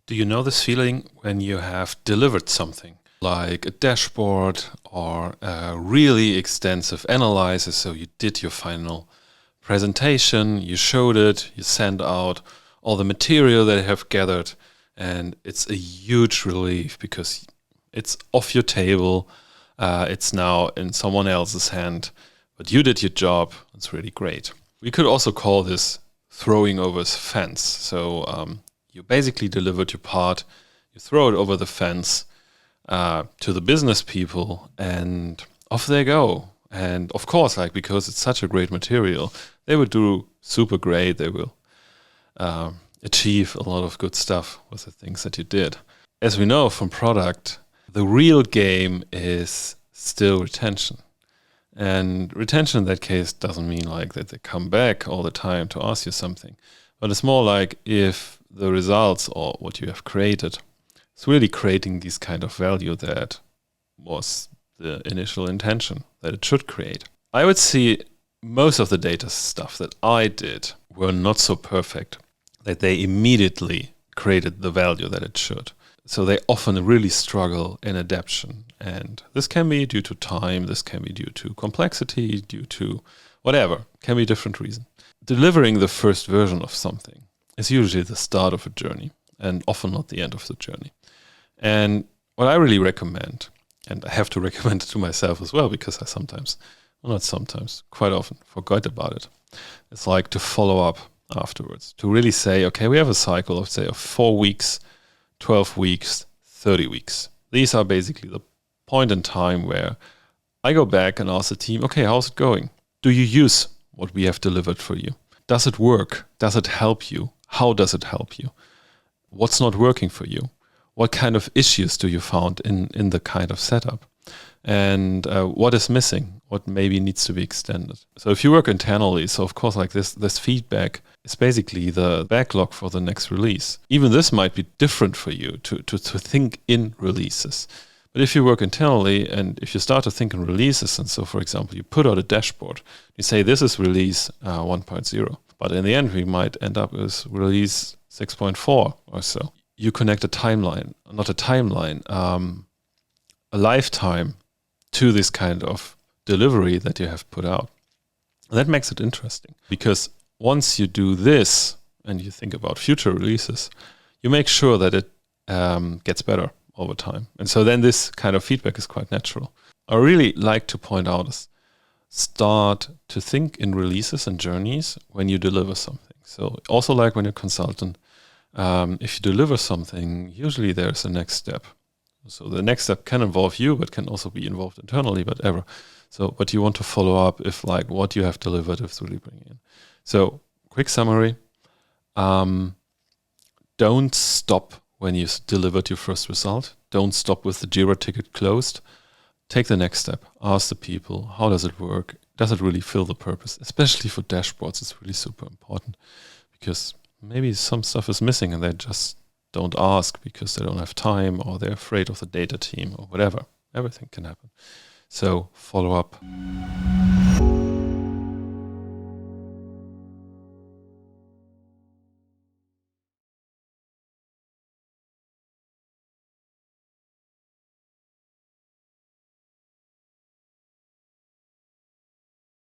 Do you know this feeling when you have delivered something, like a dashboard or a really extensive analysis? So you did your final presentation, you showed it, you sent out all the material that you have gathered, and it's a huge relief because it's off your table, it's now in someone else's hand, but you did your job. It's really great. We could also call this throwing over the fence. So you basically delivered your part, you throw it over the fence to the business people, and off they go. And of course, because it's such a great material, they will do super great. They will achieve a lot of good stuff with the things that you did. As we know from product, the real game is still retention. And retention in that case doesn't mean that they come back all the time to ask you something, but it's more like if the results or what you have created is really creating this kind of value that was the initial intention that it should create. I would see most of the data stuff that I did were not so perfect that they immediately created the value that it should. So they often really struggle in adaptation. And this can be due to time, this can be due to complexity, due to whatever, can be different reason. Delivering the first version of something is usually the start of a journey and often not the end of the journey. And what I really recommend, and I have to recommend it to myself as well, because I quite often forgot about it. It's like to follow up afterwards, to really say, okay, we have a cycle of 4 weeks, 12 weeks, 30 weeks. These are basically the point in time where I go back and ask the team, okay, how's it going? Do you use what we have delivered for you? Does it work? Does it help you? How does it help you? What's not working for you? What kind of issues do you found in the kind of setup? And what is missing? What maybe needs to be extended? So if you work internally, so of course this feedback is basically the backlog for the next release. Even this might be different for you to think in releases. But if you work internally and if you start to think in releases, and so for example, you put out a dashboard, you say this is release 1.0, but in the end we might end up with release 6.4 or so. You connect a lifetime to this kind of delivery that you have put out. And that makes it interesting because once you do this and you think about future releases, you make sure that it gets better over time. And so then this kind of feedback is quite natural. I really like to point out is start to think in releases and journeys when you deliver something. So also like when you're a consultant, if you deliver something, usually there's a next step. So the next step can involve you, but can also be involved internally, whatever. So, but you want to follow up if what you have delivered is really bringing in. So quick summary, don't stop when you delivered your first result. Don't stop with the Jira ticket closed. Take the next step. Ask the people, how does it work? Does it really fill the purpose? Especially for dashboards, it's really super important because maybe some stuff is missing and they just don't ask because they don't have time or they're afraid of the data team or whatever. Everything can happen. So follow up.